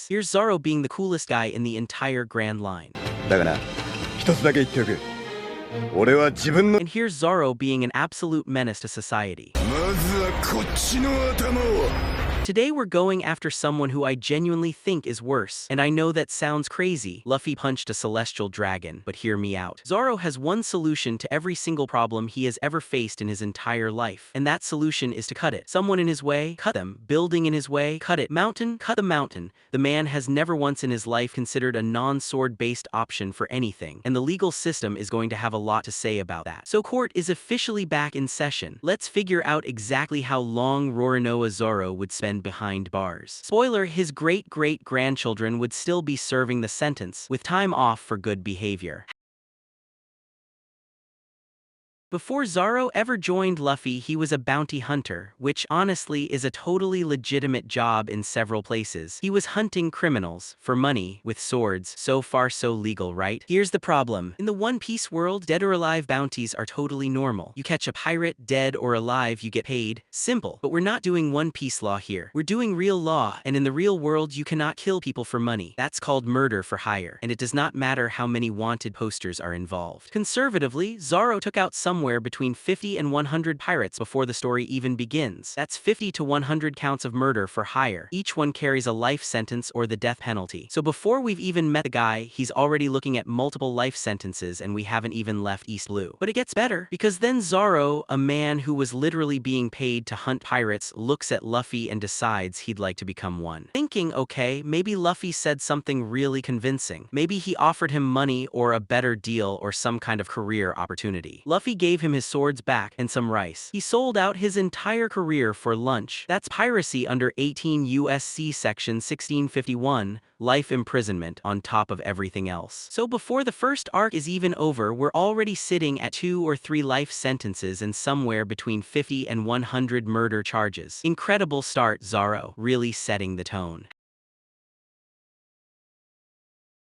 Here's Zoro being the coolest guy in the entire Grand Line. だがな、一つだけ言っておく。俺は自分の And here's Zoro being an absolute menace to society. まずはこっちの頭を Today we're going after someone who I genuinely think is worse. And I know that sounds crazy. Luffy punched a celestial dragon, but hear me out. Zoro has one solution to every single problem he has ever faced in his entire life. And that solution is to cut it. Someone in his way, cut them. Building in his way, cut it. Mountain, cut the mountain. The man has never once in his life considered a non-sword-based option for anything. And the legal system is going to have a lot to say about that. So court is officially back in session. Let's figure out exactly how long Roronoa Zoro would spend behind bars. Spoiler, his great-great-grandchildren would still be serving the sentence, with time off for good behavior. Before Zoro ever joined Luffy, he was a bounty hunter, which honestly is a totally legitimate job in several places. He was hunting criminals, for money, with swords. So far so legal, right? Here's the problem. In the One Piece world, dead or alive bounties are totally normal. You catch a pirate, dead or alive, you get paid. Simple. But we're not doing One Piece law here. We're doing real law, and in the real world you cannot kill people for money. That's called murder for hire, and it does not matter how many wanted posters are involved. Conservatively, Zoro took out somewhere between 50 and 100 pirates before the story even begins. That's 50 to 100 counts of murder for hire. Each one carries a life sentence or the death penalty. So before we've even met the guy, he's already looking at multiple life sentences and we haven't even left East Blue. But it gets better, because then Zoro, a man who was literally being paid to hunt pirates, looks at Luffy and decides he'd like to become one. Thinking, okay, maybe Luffy said something really convincing. Maybe he offered him money or a better deal or some kind of career opportunity. Luffy gave him his swords back and some rice. He sold out his entire career for lunch. That's piracy under 18 USC section 1651, life imprisonment on top of everything else. So before the first arc is even over, we're already sitting at 2 or 3 life sentences and somewhere between 50 and 100 murder charges. Incredible start, Zoro, really setting the tone.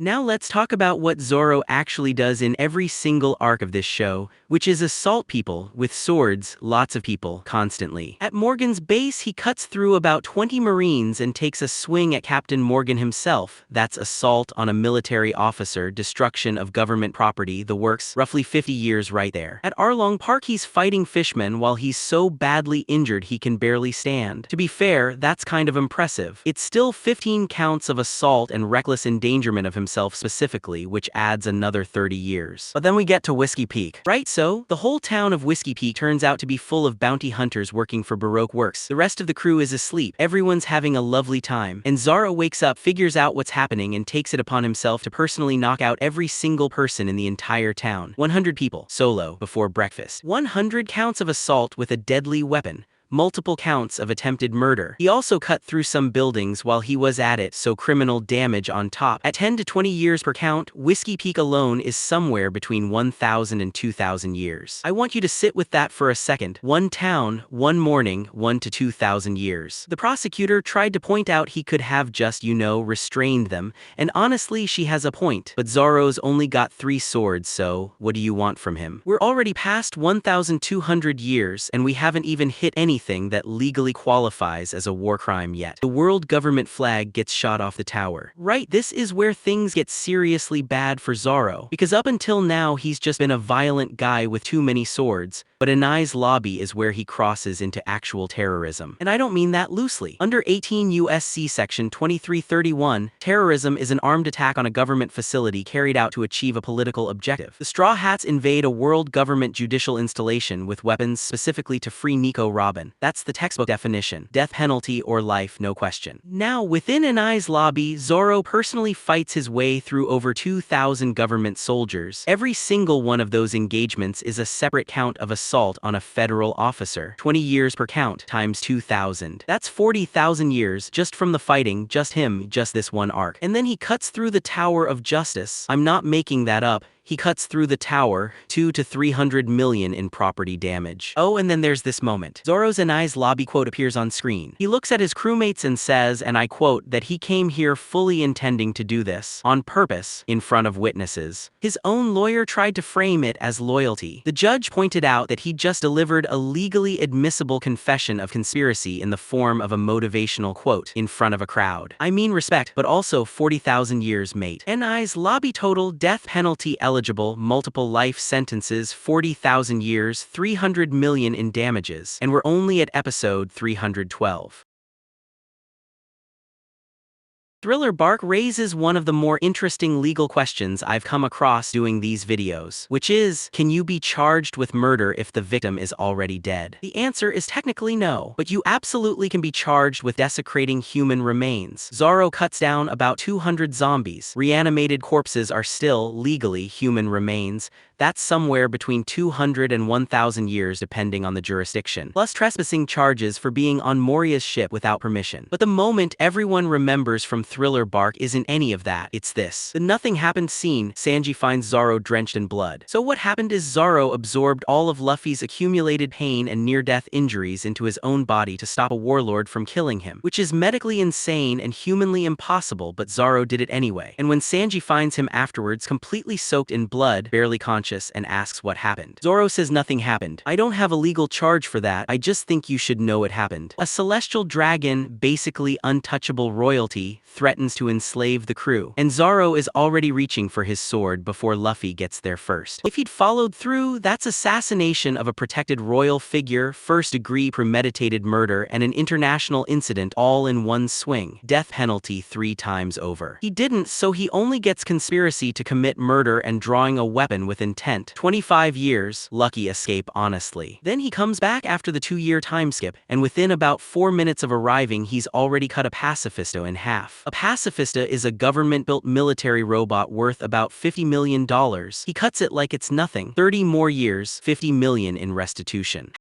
Now let's talk about what Zoro actually does in every single arc of this show, which is assault people with swords, lots of people, constantly. At Morgan's base, he cuts through about 20 Marines and takes a swing at Captain Morgan himself. That's assault on a military officer, destruction of government property, the works, roughly 50 years right there. At Arlong Park, he's fighting fishmen while he's so badly injured he can barely stand. To be fair, that's kind of impressive. It's still 15 counts of assault and reckless endangerment of himself specifically, which adds another 30 years. But then we get to Whiskey Peak. Right, so the whole town of Whiskey Peak turns out to be full of bounty hunters working for Baroque Works. The rest of the crew is asleep. Everyone's having a lovely time. And Zoro wakes up, figures out what's happening, and takes it upon himself to personally knock out every single person in the entire town. 100 people, solo, before breakfast. 100 counts of assault with a deadly weapon. Multiple counts of attempted murder. He also cut through some buildings while he was at it, so criminal damage on top. At 10 to 20 years per count, Whiskey Peak alone is somewhere between 1,000 and 2,000 years. I want you to sit with that for a second. One town, one morning, 1 to 2,000 years. The prosecutor tried to point out he could have just, restrained them, and honestly, she has a point. But Zoro's only got 3 swords, so what do you want from him? We're already past 1,200 years, and we haven't even hit anything that legally qualifies as a war crime yet. The world government flag gets shot off the tower. Right, this is where things get seriously bad for Zoro, because up until now he's just been a violent guy with too many swords, but Enies Lobby is where he crosses into actual terrorism. And I don't mean that loosely. Under 18 USC section 2331, terrorism is an armed attack on a government facility carried out to achieve a political objective. The Straw Hats invade a world government judicial installation with weapons specifically to free Nico Robin. That's the textbook definition. Death penalty or life, no question. Now, within Enies Lobby, Zoro personally fights his way through over 2,000 government soldiers. Every single one of those engagements is a separate count of assault on a federal officer. 20 years per count, times 2,000. That's 40,000 years just from the fighting, just him, just this one arc. And then he cuts through the Tower of Justice. I'm not making that up. he cuts through the tower, 2 to 300 million in property damage. Oh, and then there's this moment. Zoro's Enies Lobby quote appears on screen. He looks at his crewmates and says, and I quote, that he came here fully intending to do this, on purpose, in front of witnesses. His own lawyer tried to frame it as loyalty. The judge pointed out that he just delivered a legally admissible confession of conspiracy in the form of a motivational quote in front of a crowd. I mean respect, but also 40,000 years, mate. Enies Lobby total death penalty eligible, multiple life sentences, 40,000 years, 300 million in damages, and we're only at episode 312. Thriller Bark raises one of the more interesting legal questions I've come across doing these videos, which is, can you be charged with murder if the victim is already dead? The answer is technically no, but you absolutely can be charged with desecrating human remains. Zoro cuts down about 200 zombies. Reanimated corpses are still, legally, human remains. That's somewhere between 200 and 1,000 years depending on the jurisdiction. Plus trespassing charges for being on Moria's ship without permission. But the moment everyone remembers from Thriller Bark isn't any of that, it's this. The nothing happened scene, Sanji finds Zoro drenched in blood. So what happened is Zoro absorbed all of Luffy's accumulated pain and near-death injuries into his own body to stop a warlord from killing him, which is medically insane and humanly impossible, but Zoro did it anyway. And when Sanji finds him afterwards completely soaked in blood, barely conscious, and asks what happened, Zoro says nothing happened. I don't have a legal charge for that, I just think you should know it happened. A celestial dragon, basically untouchable royalty, threatens to enslave the crew, and Zoro is already reaching for his sword before Luffy gets there first. If he'd followed through, that's assassination of a protected royal figure, first-degree premeditated murder, and an international incident all in one swing. Death penalty 3 times over. He didn't, so he only gets conspiracy to commit murder and drawing a weapon with intent. 25 years, lucky escape honestly. Then he comes back after the 2-year time skip, and within about 4 minutes of arriving he's already cut a pacifisto in half. A pacifista is a government-built military robot worth about $50 million. He cuts it like it's nothing. 30 more years, 50 million in restitution.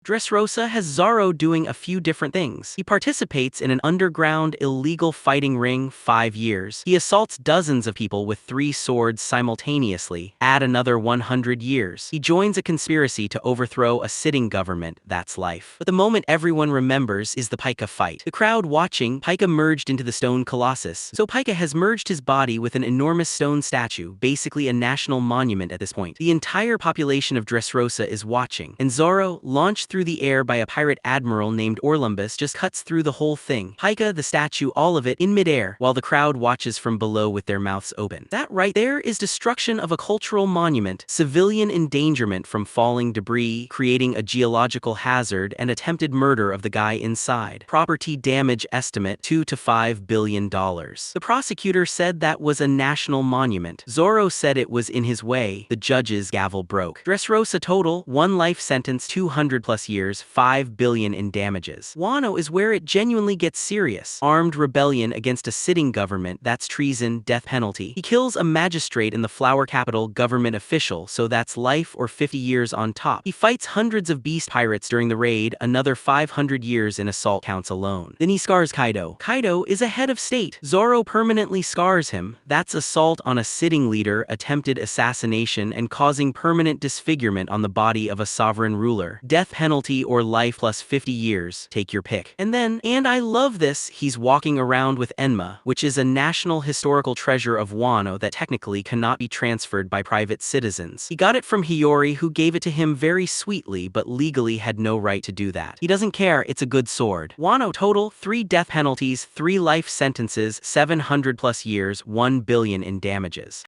Dressrosa has Zoro doing a few different things. He participates in an underground illegal fighting ring, 5 years. He assaults dozens of people with 3 swords simultaneously, add another 100 years. He joins a conspiracy to overthrow a sitting government, that's life. But the moment everyone remembers is the Pika fight. The crowd watching, Pika merged into the stone colossus. So Pika has merged his body with an enormous stone statue, basically a national monument at this point. The entire population of Dressrosa is watching, and Zoro, launched through the air by a pirate admiral named Orlumbus, just cuts through the whole thing. Pika, the statue, all of it, in midair, while the crowd watches from below with their mouths open. That right there is destruction of a cultural monument, civilian endangerment from falling debris, creating a geological hazard, and attempted murder of the guy inside. Property damage estimate $2 to $5 billion. The prosecutor said that was a national monument. Zoro said it was in his way. The judge's gavel broke. Dressrosa total, 1 life sentence, 200+ years, 5 billion in damages. Wano is where it genuinely gets serious. Armed rebellion against a sitting government, that's treason, death penalty. He kills a magistrate in the flower capital, government official, so that's life or 50 years on top. He fights hundreds of beast pirates during the raid, another 500 years in assault counts alone. Then he scars Kaido. Kaido is a head of state. Zoro permanently scars him. That's assault on a sitting leader, attempted assassination, and causing permanent disfigurement on the body of a sovereign ruler. Death penalty or life plus 50 years, take your pick. And then, and I love this, he's walking around with Enma, which is a national historical treasure of Wano that technically cannot be transferred by private citizens. He got it from Hiyori, who gave it to him very sweetly, but legally had no right to do that. He doesn't care, it's a good sword. Wano total, 3 death penalties, 3 life sentences, 700+ years, 1 billion in damages.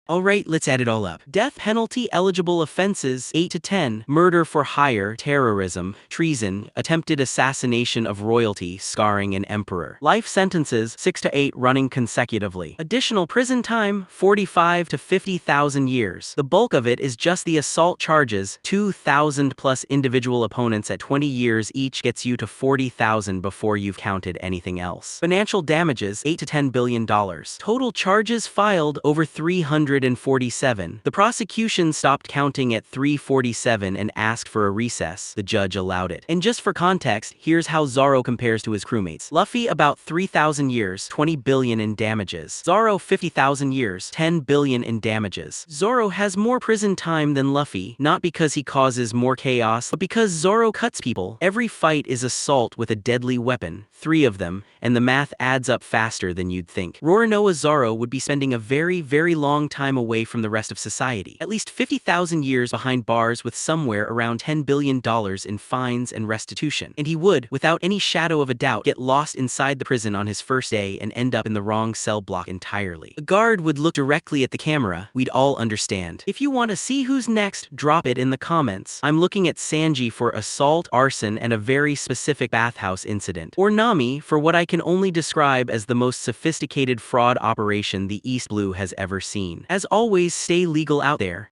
Alright, let's add it all up. Death penalty eligible offenses 8 to 10, murder for hire, terrorism, treason, attempted assassination of royalty, scarring an emperor. Life sentences 6 to 8 running consecutively. Additional prison time 45 to 50,000 years. The bulk of it is just the assault charges, 2,000+ individual opponents at 20 years each gets you to 40,000 before you've counted anything else. Financial damages $8 to $10 billion. Total charges filed over 300 347. The prosecution stopped counting at 347 and asked for a recess. The judge allowed it. And just for context, here's how Zoro compares to his crewmates. Luffy about 3,000 years, 20 billion in damages. Zoro 50,000 years, 10 billion in damages. Zoro has more prison time than Luffy, not because he causes more chaos, but because Zoro cuts people. Every fight is assault with a deadly weapon, 3 of them, and the math adds up faster than you'd think. Roronoa Zoro would be spending a very long time away from the rest of society. At least 50,000 years behind bars with somewhere around $10 billion in fines and restitution. And he would, without any shadow of a doubt, get lost inside the prison on his first day and end up in the wrong cell block entirely. A guard would look directly at the camera. We'd all understand. If you want to see who's next, drop it in the comments. I'm looking at Sanji for assault, arson, and a very specific bathhouse incident. Or Nami for what I can only describe as the most sophisticated fraud operation the East Blue has ever seen. As always, stay legal out there.